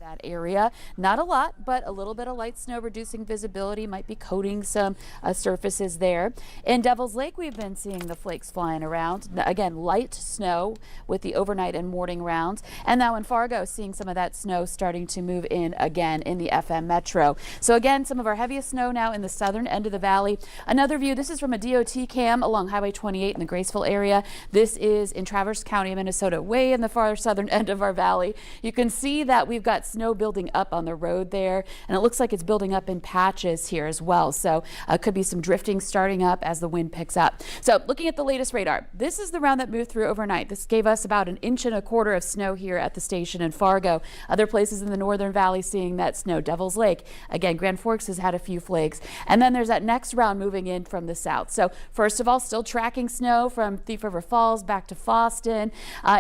that area. Not a lot, but a little bit of light snow reducing visibility, might be coating some surfaces there. In Devil's Lake, we've been seeing the flakes flying around. Again, light snow with the overnight and morning rounds. And now in Fargo, seeing some of that snow starting to move in again in the FM Metro. So again, some of our heaviest snow now in the southern end of the valley. Another view, this is from a DOT cam along Highway 28 in the Graceville area. This is in Traverse County, Minnesota, way in the far southern end of our valley. You can see that we've got snow building up on the road there, and it looks like it's building up in patches here as well. So could be some drifting starting up as the wind picks up. So looking at the latest radar, this is the round that moved through overnight. This gave us about 1.25 inches of snow here at the station in Fargo. Other places in the northern valley seeing that snow. Devil's Lake, again, Grand Forks has had a few flakes. And then there's that next round moving in from the south. So first of all, still tracking snow from Thief River Falls back to Fosston.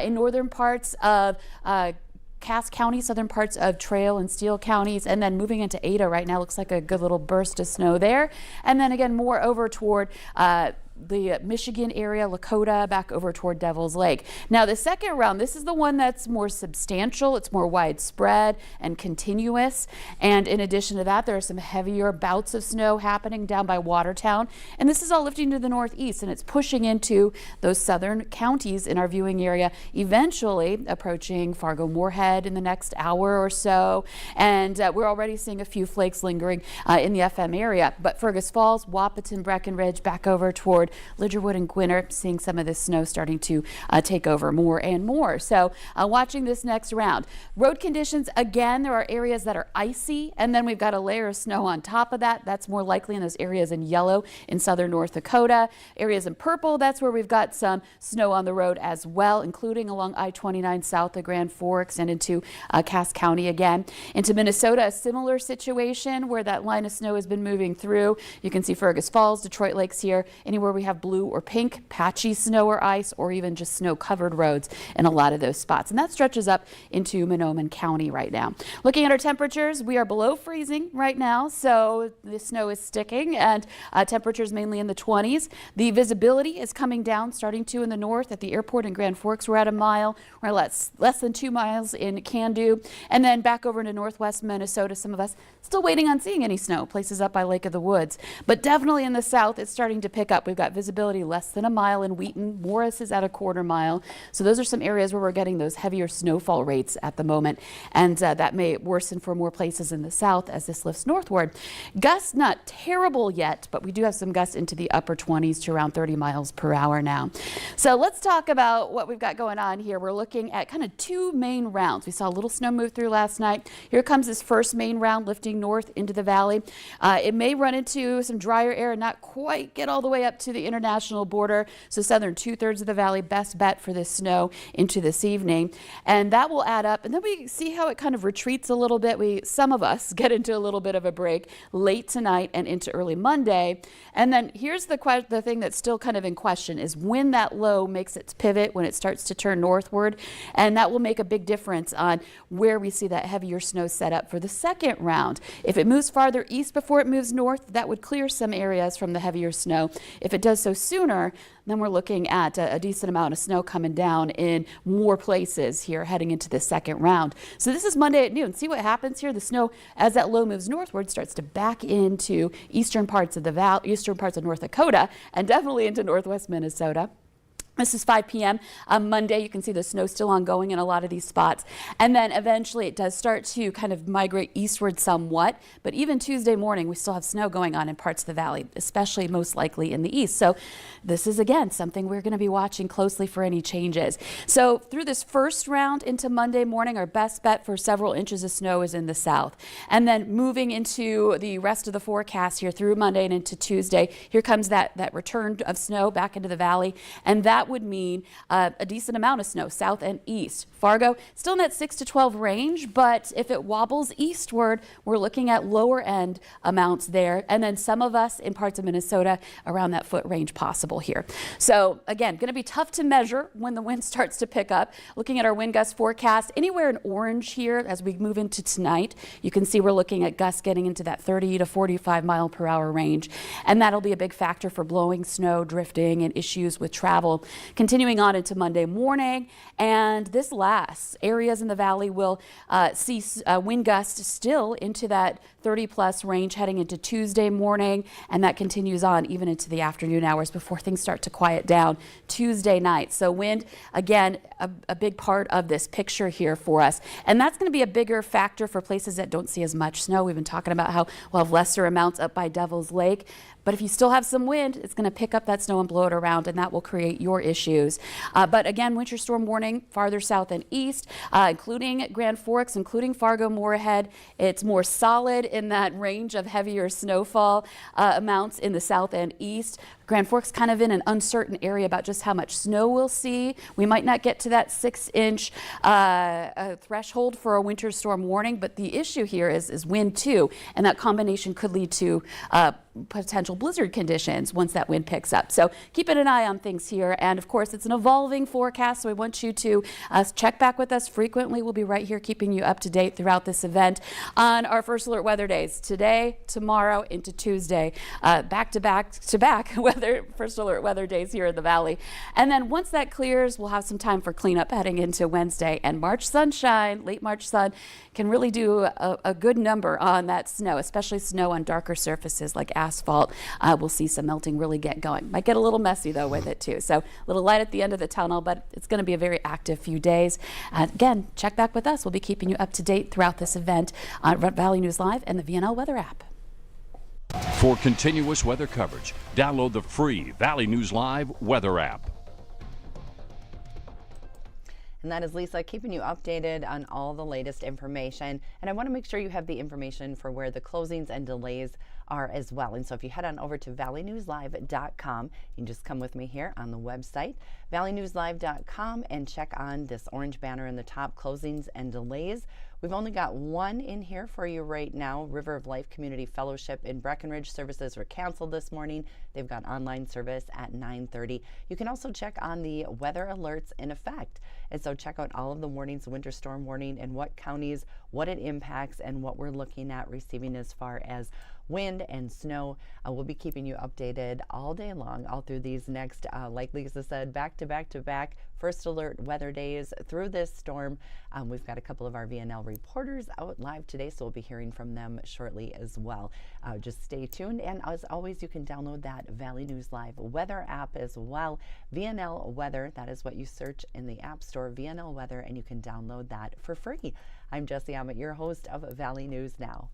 In northern parts of Cass County, southern parts of Trail and Steele counties, and then moving into Ada right now. Looks like a good little burst of snow there. And then again, more over toward the Michigan area, Lakota, back over toward Devil's Lake. Now the second round, this is the one that's more substantial. It's more widespread and continuous. And in addition to that, there are some heavier bouts of snow happening down by Watertown. And this is all lifting to the northeast, and it's pushing into those southern counties in our viewing area, eventually approaching Fargo-Moorhead in the next hour or so. And we're already seeing a few flakes lingering in the FM area. But Fergus Falls, Wahpeton, Breckenridge, back over toward Lidgerwood and Gwinner, seeing some of this snow starting to take over more and more. So watching this next round. Road conditions, again, there are areas that are icy, and then we've got a layer of snow on top of that. That's more likely in those areas in yellow in southern North Dakota. Areas in purple, that's where we've got some snow on the road as well, including along I-29 south of Grand Forks and into Cass County again. Into Minnesota, a similar situation where that line of snow has been moving through. You can see Fergus Falls, Detroit Lakes here, anywhere we have blue or pink, patchy snow or ice, or even just snow-covered roads in a lot of those spots. And that stretches up into Monoman County right now. Looking at our temperatures, we are below freezing right now, so the snow is sticking, and temperatures mainly in the 20s. The visibility is coming down, starting to in the north at the airport in Grand Forks. We're at a mile, or less than 2 miles in Candu, and then back over into northwest Minnesota. Some of us still waiting on seeing any snow, places up by Lake of the Woods. But definitely in the south, it's starting to pick up. We've got visibility less than a mile in Wheaton. Morris is at a 1/4 mile. So those are some areas where we're getting those heavier snowfall rates at the moment. And that may worsen for more places in the south as this lifts northward. Gusts not terrible yet, but we do have some gusts into the upper 20s to around 30 miles per hour now. So let's talk about what we've got going on here. We're looking at kind of two main rounds. We saw a little snow move through last night. Here comes this first main round lifting north into the valley. It may run into some drier air and not quite get all the way up to the international border. So southern 2/3 of the valley, best bet for this snow into this evening. And that will add up. And then we see how it kind of retreats a little bit. Some of us get into a little bit of a break late tonight and into early Monday. And then here's the thing that's still kind of in question is when that low makes its pivot, when it starts to turn northward. And that will make a big difference on where we see that heavier snow set up for the second round. If it moves farther east before it moves north, that would clear some areas from the heavier snow. If it does so sooner, then we're looking at a decent amount of snow coming down in more places here heading into the second round. So this is Monday at noon. See what happens here? The snow, as that low moves northward, starts to back into eastern parts of the valley, eastern parts of North Dakota, and definitely into northwest Minnesota. This is 5 p.m. on Monday. You can see the snow still ongoing in a lot of these spots. And then eventually it does start to kind of migrate eastward somewhat. But even Tuesday morning, we still have snow going on in parts of the valley, especially most likely in the east. So this is, again, something we're going to be watching closely for any changes. So through this first round into Monday morning, our best bet for several inches of snow is in the south. And then moving into the rest of the forecast here through Monday and into Tuesday, here comes that return of snow back into the valley. And that would mean a decent amount of snow south and east. Fargo still in that 6 to 12 range, but if it wobbles eastward, we're looking at lower end amounts there. And then some of us in parts of Minnesota around that foot range possible here. So again, going to be tough to measure when the wind starts to pick up. Looking at our wind gust forecast, anywhere in orange here as we move into tonight, you can see we're looking at gusts getting into that 30 to 45 mile per hour range. And that'll be a big factor for blowing snow, drifting, and issues with travel continuing on into Monday morning, and this lasts. Areas in the valley will see wind gusts still into that 30+ range heading into Tuesday morning, and that continues on even into the afternoon hours before things start to quiet down Tuesday night. So wind, again, a big part of this picture here for us, and that's going to be a bigger factor for places that don't see as much snow. We've been talking about how we'll have lesser amounts up by Devil's Lake, but if you still have some wind, it's going to pick up that snow and blow it around, and that will create your issues. But again, winter storm warning farther south and east, including Grand Forks, including Fargo, Moorhead. It's more solid in that range of heavier snowfall amounts in the south and east. Grand Forks kind of in an uncertain area about just how much snow we'll see. We might not get to that 6-inch threshold for a winter storm warning, but the issue here is wind too, and that combination could lead to potential blizzard conditions once that wind picks up. So keeping an eye on things here, and of course it's an evolving forecast, so I want you to check back with us frequently. We'll be right here keeping you up to date throughout this event on our First Alert weather days today, tomorrow, into Tuesday, back to back First Alert weather days here in the valley. And then once that clears, we'll have some time for cleanup heading into Wednesday, and March sunshine, late March sun, can really do a good number on that snow, especially snow on darker surfaces like asphalt. We'll see some melting really get going. Might get a little messy though with it too. So a little light at the end of the tunnel, but it's going to be a very active few days. Again, check back with us. We'll be keeping you up to date throughout this event on Valley News Live and the VNL Weather app. For continuous weather coverage, download the free Valley News Live weather app. And that is Lisa keeping you updated on all the latest information. And I want to make sure you have the information for where the closings and delays are as well. And so if you head on over to valleynewslive.com, you can just come with me here on the website, valleynewslive.com, and check on this orange banner in the top, closings and delays. We've only got one in here for you right now. River of Life Community Fellowship in Breckenridge services were canceled this morning. They've got online service at 9:30. You can also check on the weather alerts in effect. And so check out all of the warnings, winter storm warning, and what counties, what it impacts, and what we're looking at receiving as far as wind and snow. We'll be keeping you updated all day long, all through these next, like Lisa said, back to back to back First Alert weather days through this storm. We've got a couple of our VNL reporters out live today, so we'll be hearing from them shortly as well. Just stay tuned, and as always, you can download that Valley News Live weather app as well. VNL Weather, that is what you search in the App Store, VNL Weather, and you can download that for free. I'm Jessie Ammett, your host of Valley News Now.